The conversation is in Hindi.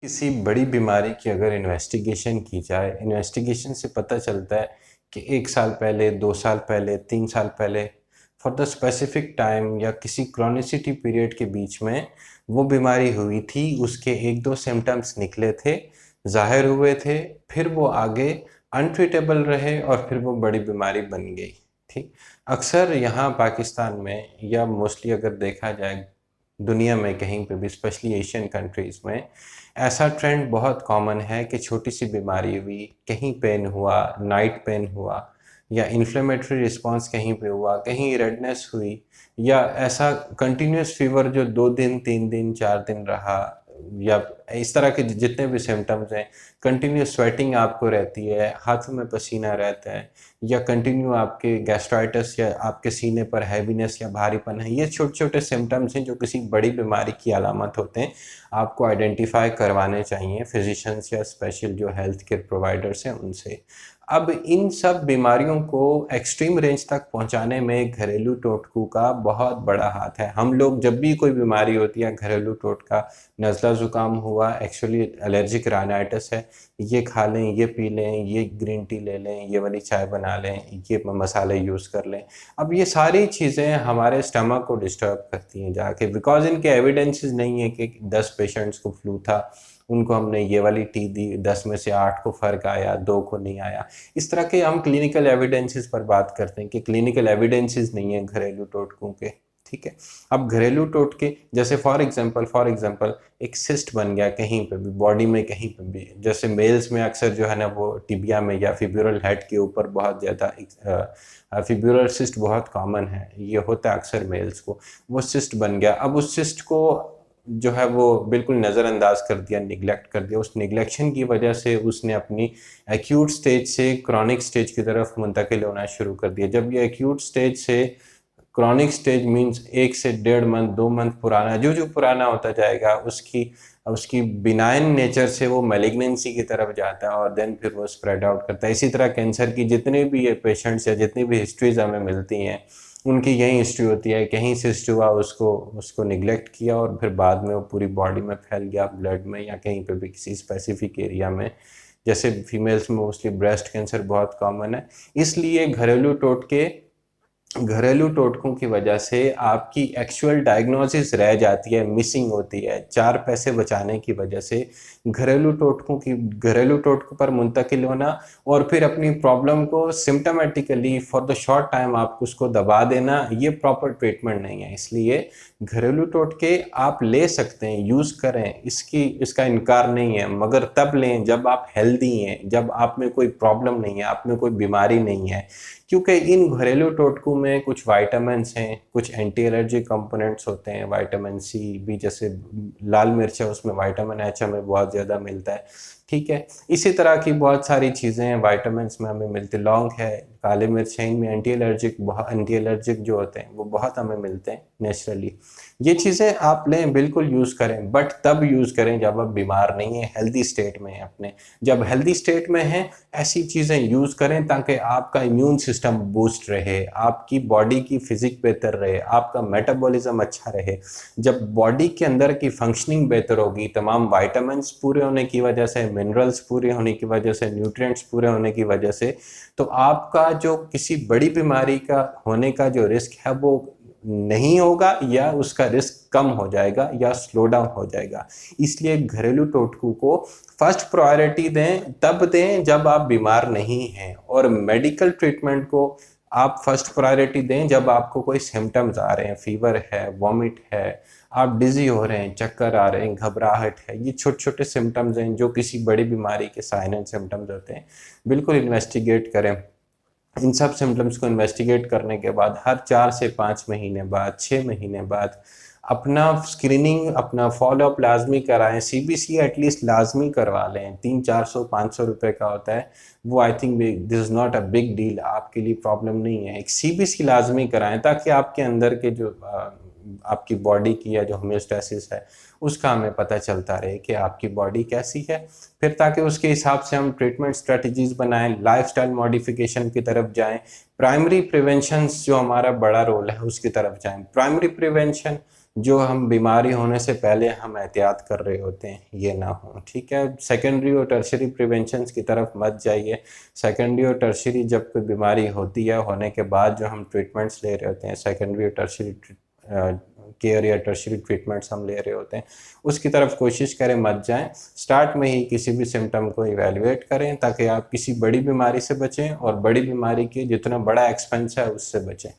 किसी बड़ी बीमारी की अगर इन्वेस्टिगेशन की जाए, इन्वेस्टिगेशन से पता चलता है कि 1 साल पहले, 2 साल पहले, 3 साल पहले फॉर द स्पेसिफिक टाइम या किसी क्रॉनिसिटी पीरियड के बीच में वो बीमारी हुई थी, उसके 1-2 सिम्पटम्स निकले थे, ज़ाहिर हुए थे, फिर वो आगे अनट्रीटेबल रहे और फिर वो बड़ी बीमारी बन गई। ठीक? अक्सर यहाँ पाकिस्तान में या मोस्टली अगर देखा जाए दुनिया में कहीं पे भी, स्पेशली एशियन कंट्रीज़ में, ऐसा ट्रेंड बहुत कॉमन है कि छोटी सी बीमारी हुई, कहीं पेन हुआ, नाइट पेन हुआ या इन्फ्लेमेटरी रिस्पांस कहीं पे हुआ, कहीं रेडनेस हुई या ऐसा कंटिन्यूस फीवर जो 2 दिन, 3 दिन, 4 दिन रहा या इस तरह के जितने भी सिम्टम्स हैं, कंटिन्यूस स्वेटिंग आपको रहती है, हाथों में पसीना रहता है या कंटिन्यू आपके गैस्ट्राइटिस या आपके सीने पर हैवीनेस या भारीपन है। ये छोटे-छोटे सिम्पटम्स हैं जो किसी बड़ी बीमारी की अलामत होते हैं। आपको आइडेंटिफाई करवाने चाहिए फिजिशियंस या स्पेशल जो हेल्थ केयर प्रोवाइडर्स हैं उनसे। अब इन सब बीमारियों को एक्सट्रीम रेंज तक पहुंचाने में घरेलू टोटकों का बहुत बड़ा हाथ है। हम लोग जब भी कोई बीमारी होती है, घरेलू टोटका, नज़ला ज़ुकाम हुआ, एक्चुअली एलर्जिक राइनाइटिस है, ये खा लें, ये पी लें, ये ग्रीन टी ले लें, ये वाली चाय बना लें, ये मसाले यूज़ कर लें। अब ये सारी चीज़ें हमारे स्टमक को डिस्टर्ब करती हैं जाके, बिकॉज़ इनके एविडेंसेस नहीं है कि 10 पेशेंट्स को फ्लू था, उनको हमने ये वाली टी दी, 10 में से 8 को फ़र्क आया, 2 को नहीं आया। इस तरह के हम क्लिनिकल एविडेंसेस पर बात करते हैं कि क्लिनिकल एविडेंसेस नहीं है घरेलू टोटकों के। ठीक है? अब घरेलू टोटके जैसे फॉर एग्जांपल एक सिस्ट बन गया कहीं पे भी, बॉडी में कहीं पे भी, जैसे मेल्स में अक्सर जो है ना वो टिबिया में या फिब्यूरल हेड के ऊपर बहुत ज़्यादा फिब्यूरल सिस्ट बहुत कॉमन है, ये होता है अक्सर मेल्स को। वो सिस्ट बन गया, अब उस सिस्ट को जो है वो बिल्कुल नज़रअंदाज कर दिया, निगलेक्ट कर दिया। उस निगलेक्शन की वजह से उसने अपनी एक्यूट स्टेज से क्रॉनिक स्टेज की तरफ मुंतकिल होना शुरू कर दिया। जब ये एक्यूट स्टेज से क्रॉनिक स्टेज मीन्स 1 से 1.5 मंथ, 2 मंथ पुराना, जो जो पुराना होता जाएगा उसकी उसकी बिनाइन नेचर से वो मैलिग्नेंसी की तरफ जाता है और देन फिर वो स्प्रेड आउट करता है। इसी तरह कैंसर की जितने भी ये पेशेंट्स या जितनी भी हिस्ट्रीज हमें मिलती हैं, उनकी यही हिस्ट्री होती है, कहीं सिस्ट हुआ, उसको उसको निगलेक्ट किया और फिर बाद में वो पूरी बॉडी में फैल गया, ब्लड में या कहीं पे भी किसी स्पेसिफिक एरिया में। जैसे फीमेल्स में मोस्टली ब्रेस्ट कैंसर बहुत कॉमन है। इसलिए घरेलू टोटकों की वजह से आपकी एक्चुअल डायग्नोसिस रह जाती है, मिसिंग होती है। 4 पैसे बचाने की वजह से घरेलू टोटकों पर मुंतकिल होना और फिर अपनी प्रॉब्लम को symptomatically for the short time आप उसको दबा देना, ये प्रॉपर ट्रीटमेंट नहीं है। इसलिए घरेलू टोटके आप ले सकते हैं, यूज़ करें, इसका इनकार नहीं है, मगर तब लें जब आप हेल्दी हैं, जब आप में कोई प्रॉब्लम नहीं है, आप में कोई बीमारी नहीं है। क्योंकि इन घरेलू टोटकों में कुछ वाइटामिन्स हैं, कुछ एंटी एलर्जिक कंपोनेंट्स होते हैं, विटामिन सी भी, जैसे लाल मिर्च है उसमें विटामिन एच हमें बहुत ज़्यादा मिलता है। ठीक है? इसी तरह की बहुत सारी चीज़ें हैं विटामिन्स में हमें मिलती, लौंग है, काली मिर्च है, इनमें एंटी एलर्जिक जो होते हैं वो बहुत हमें मिलते हैं नेचुरली। ये चीज़ें आप लें, बिल्कुल यूज़ करें, बट तब यूज़ करें जब आप बीमार नहीं हैं, हेल्दी स्टेट में हैं अपने। जब हेल्दी स्टेट में हैं, ऐसी चीज़ें यूज़ करें ताकि आपका इम्यून सिस्टम बूस्ट रहे, आपकी बॉडी की फिजिक बेहतर रहे, आपका मेटाबॉलिज्म अच्छा रहे। जब बॉडी के अंदर की फंक्शनिंग बेहतर होगी, तमाम विटामिन्स पूरे होने की वजह से, मिनरल्स पूरे होने की वजह से, न्यूट्रिएंट्स पूरे होने की वजह से, तो आपका जो किसी बड़ी बीमारी का होने का जो रिस्क है वो नहीं होगा या उसका रिस्क कम हो जाएगा या स्लो डाउन हो जाएगा। इसलिए घरेलू टोटकों को फर्स्ट प्रायोरिटी दें, तब दें जब आप बीमार नहीं हैं, और मेडिकल ट्रीटमेंट को आप फर्स्ट प्रायोरिटी दें जब आपको कोई सिम्टम्स आ रहे हैं, फीवर है, वॉमिट है, आप डिजी हो रहे हैं, चक्कर आ रहे हैं, घबराहट है। ये छोटे छोटे सिम्टम्स हैं जो किसी बड़ी बीमारी के साइन एंड सिम्टम्स होते हैं। बिल्कुल इन्वेस्टिगेट करें। इन सब सिम्टम्स को इन्वेस्टिगेट करने के बाद हर 4 से 5 महीने बाद, 6 महीने बाद अपना स्क्रीनिंग, अपना फॉलोअप लाजमी कराएं। सीबीसी एटलीस्ट लाजमी करवा लें, 300-400-500 रुपये का होता है वो। I think this is not a big deal, आपके लिए प्रॉब्लम नहीं है। एक सीबीसी लाजमी कराएं ताकि आपके अंदर के जो आपकी बॉडी की या जो होम्योस्टेसिस है उसका हमें पता चलता रहे कि आपकी बॉडी कैसी है, फिर ताकि उसके हिसाब से हम ट्रीटमेंट स्ट्रेटजीज बनाएं, लाइफस्टाइल मॉडिफिकेशन की तरफ जाएं, प्राइमरी प्रिवेंशन जो हमारा बड़ा रोल है उसकी तरफ जाएं। प्राइमरी प्रिवेंशन जो हम बीमारी होने से पहले हम एहतियात कर रहे होते हैं ये ना हो, ठीक है। सेकेंडरी और टर्शरी प्रिवेंशन की तरफ मत जाइए। सेकेंडरी और टर्शरी जब कोई बीमारी होती है, होने के बाद जो हम ट्रीटमेंट्स ले रहे होते हैं, सेकेंडरी और टर्शरी केयर या टर्शरी ट्रीटमेंट्स हम ले रहे होते हैं, उसकी तरफ कोशिश करें मत जाएं। स्टार्ट में ही किसी भी सिम्टम को इवेलुएट करें ताकि आप किसी बड़ी बीमारी से बचें और बड़ी बीमारी के जितना बड़ा एक्सपेंस है उससे बचें।